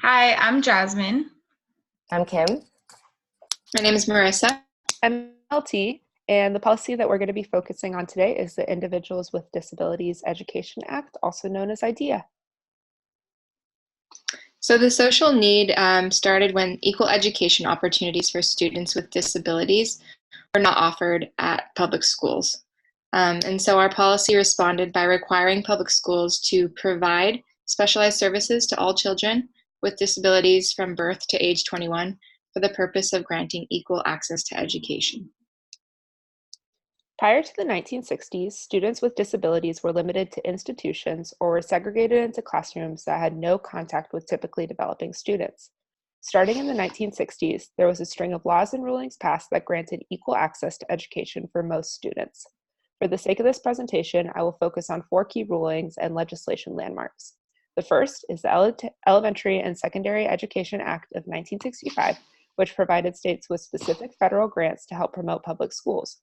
Hi, I'm Jasmine. I'm Kim. My name is Marissa. I'm LT, and the policy that we're going to be focusing on today is the Individuals with Disabilities Education Act, also known as IDEA. So the social need started when equal education opportunities for students with disabilities were not offered at public schools. And so our policy responded by requiring public schools to provide specialized services to all children with disabilities from birth to age 21 for the purpose of granting equal access to education. Prior to the 1960s, students with disabilities were limited to institutions or were segregated into classrooms that had no contact with typically developing students. Starting in the 1960s, there was a string of laws and rulings passed that granted equal access to education for most students. For the sake of this presentation, I will focus on 4 key rulings and legislation landmarks. The first is the Elementary and Secondary Education Act of 1965, which provided states with specific federal grants to help promote public schools.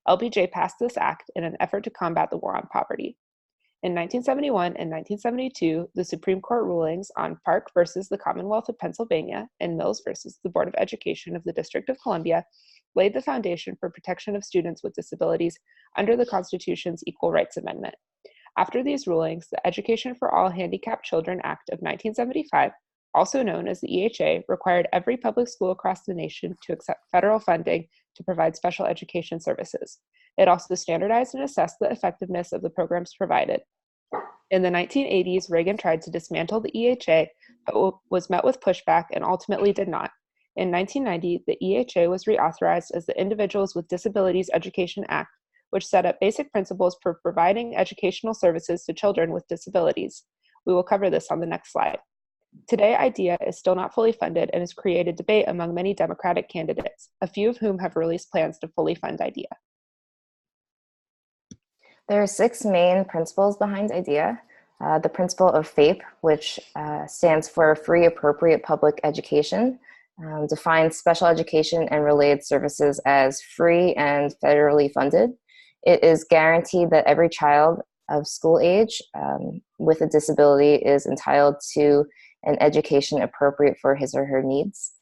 LBJ passed this act in an effort to combat the war on poverty. In 1971 and 1972, the Supreme Court rulings on Park versus the Commonwealth of Pennsylvania and Mills versus the Board of Education of the District of Columbia laid the foundation for protection of students with disabilities under the Constitution's Equal Rights Amendment. After these rulings, the Education for All Handicapped Children Act of 1975, also known as the EHA, required every public school across the nation to accept federal funding to provide special education services. It also standardized and assessed the effectiveness of the programs provided. In the 1980s, Reagan tried to dismantle the EHA, but was met with pushback and ultimately did not. In 1990, the EHA was reauthorized as the Individuals with Disabilities Education Act, which set up basic principles for providing educational services to children with disabilities. We will cover this on the next slide. Today, IDEA is still not fully funded and has created debate among many Democratic candidates, a few of whom have released plans to fully fund IDEA. There are 6 main principles behind IDEA. The principle of FAPE, which stands for Free Appropriate Public Education, defines special education and related services as free and federally funded. It is guaranteed that every child of school age with a disability is entitled to an education appropriate for his or her needs.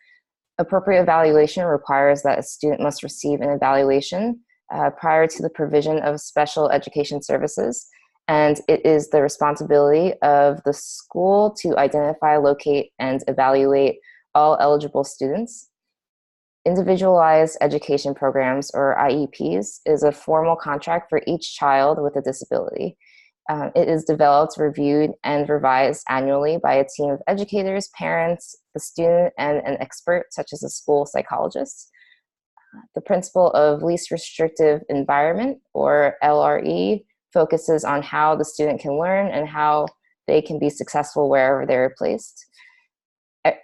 Appropriate evaluation requires that a student must receive an evaluation prior to the provision of special education services, and it is the responsibility of the school to identify, locate, and evaluate all eligible students. Individualized Education Programs, or IEPs, is a formal contract for each child with a disability. It is developed, reviewed, and revised annually by a team of educators, parents, the student, and an expert such as a school psychologist. The principle of least restrictive environment, or LRE, focuses on how the student can learn and how they can be successful wherever they're placed.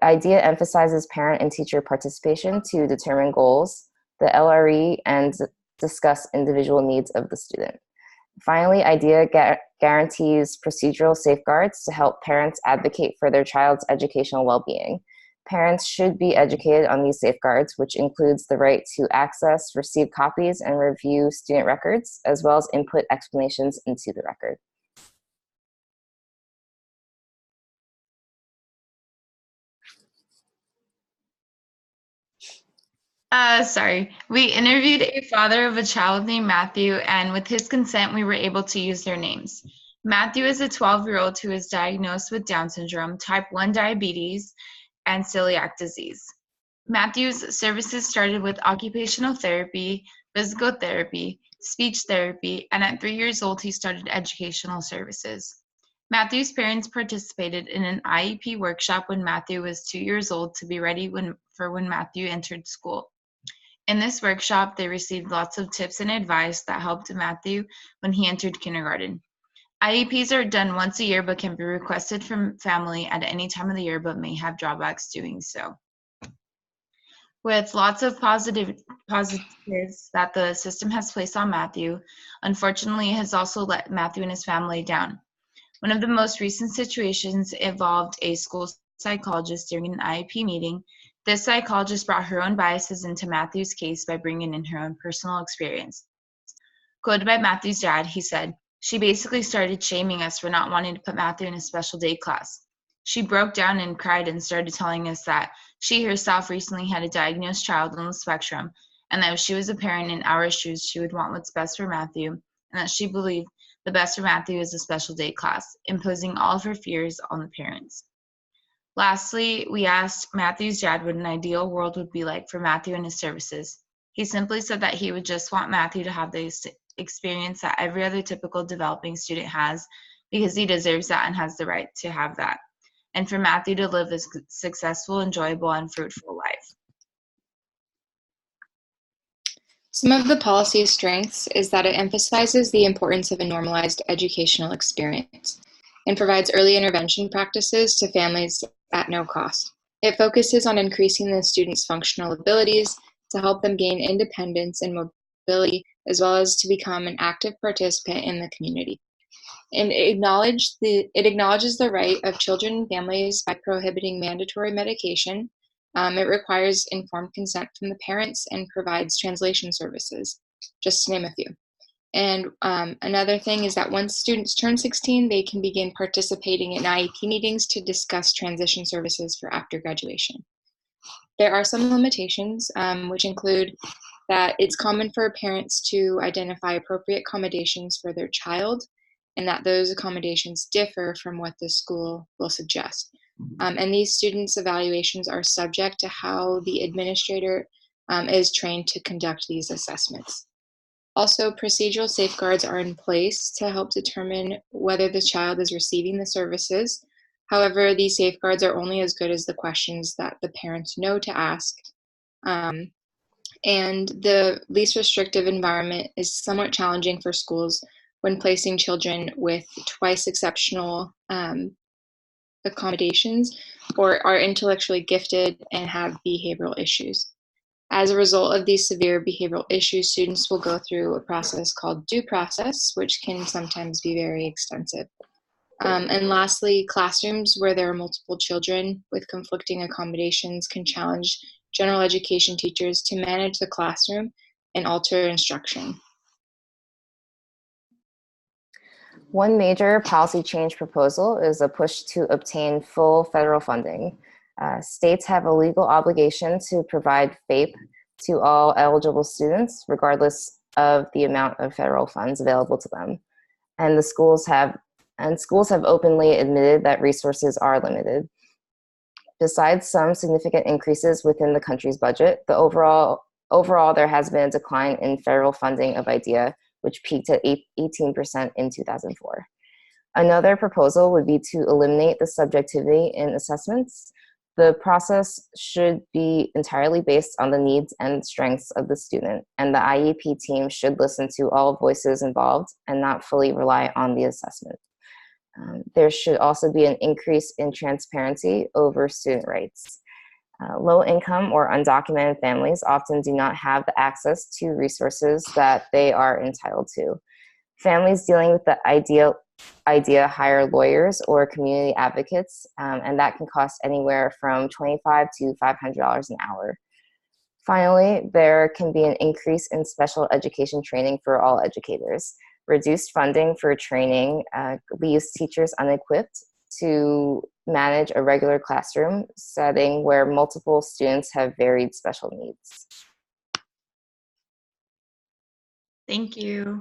IDEA emphasizes parent and teacher participation to determine goals, the LRE, and discuss individual needs of the student. Finally, IDEA guarantees procedural safeguards to help parents advocate for their child's educational well-being. Parents should be educated on these safeguards, which includes the right to access, receive copies, and review student records, as well as input explanations into the record. We interviewed a father of a child named Matthew, and with his consent, we were able to use their names. Matthew is a 12-year-old who is diagnosed with Down syndrome, type 1 diabetes, and celiac disease. Matthew's services started with occupational therapy, physical therapy, speech therapy, and at 3 years old, he started educational services. Matthew's parents participated in an IEP workshop when Matthew was 2 years old to be ready for when Matthew entered school. In this workshop, they received lots of tips and advice that helped Matthew when he entered kindergarten. IEPs are done once a year but can be requested from family at any time of the year but may have drawbacks doing so. With lots of positives that the system has placed on Matthew, unfortunately, it has also let Matthew and his family down. One of the most recent situations involved a school psychologist during an IEP meeting. This psychologist brought her own biases into Matthew's case by bringing in her own personal experience. Quoted by Matthew's dad, he said, "She basically started shaming us for not wanting to put Matthew in a special day class. She broke down and cried and started telling us that she herself recently had a diagnosed child on the spectrum, and that if she was a parent in our shoes, she would want what's best for Matthew, and that she believed the best for Matthew is a special day class, imposing all of her fears on the parents. Lastly, we asked Matthew's dad what an ideal world would be like for Matthew and his services. He simply said that he would just want Matthew to have the experience that every other typical developing student has, because he deserves that and has the right to have that, and for Matthew to live a successful, enjoyable, and fruitful life. Some of the policy's strengths is that it emphasizes the importance of a normalized educational experience and provides early intervention practices to families at no cost. It focuses on increasing the students' functional abilities to help them gain independence and mobility, as well as to become an active participant in the community. And it acknowledges the right of children and families by prohibiting mandatory medication. It requires informed consent from the parents and provides translation services, just to name a few. And another thing is that once students turn 16, they can begin participating in IEP meetings to discuss transition services for after graduation. There are some limitations, which include that it's common for parents to identify appropriate accommodations for their child, and that those accommodations differ from what the school will suggest. And these students' evaluations are subject to how the administrator is trained to conduct these assessments. Also, procedural safeguards are in place to help determine whether the child is receiving the services. However, these safeguards are only as good as the questions that the parents know to ask. And the least restrictive environment is somewhat challenging for schools when placing children with twice exceptional accommodations or are intellectually gifted and have behavioral issues. As a result of these severe behavioral issues, students will go through a process called due process, which can sometimes be very extensive. And lastly, classrooms where there are multiple children with conflicting accommodations can challenge general education teachers to manage the classroom and alter instruction. One major policy change proposal is a push to obtain full federal funding. States have a legal obligation to provide FAPE to all eligible students, regardless of the amount of federal funds available to them. And schools have openly admitted that resources are limited. Besides some significant increases within the country's budget, overall there has been a decline in federal funding of IDEA, which peaked at 18% in 2004. Another proposal would be to eliminate the subjectivity in assessments. The process should be entirely based on the needs and strengths of the student, and the IEP team should listen to all voices involved and not fully rely on the assessment. There should also be an increase in transparency over student rights. Low-income or undocumented families often do not have the access to resources that they are entitled to. Families dealing with the IDEA hire lawyers or community advocates, and that can cost anywhere from $25 to $500 an hour. Finally, there can be an increase in special education training for all educators. Reduced funding for training leaves teachers unequipped to manage a regular classroom setting where multiple students have varied special needs. Thank you.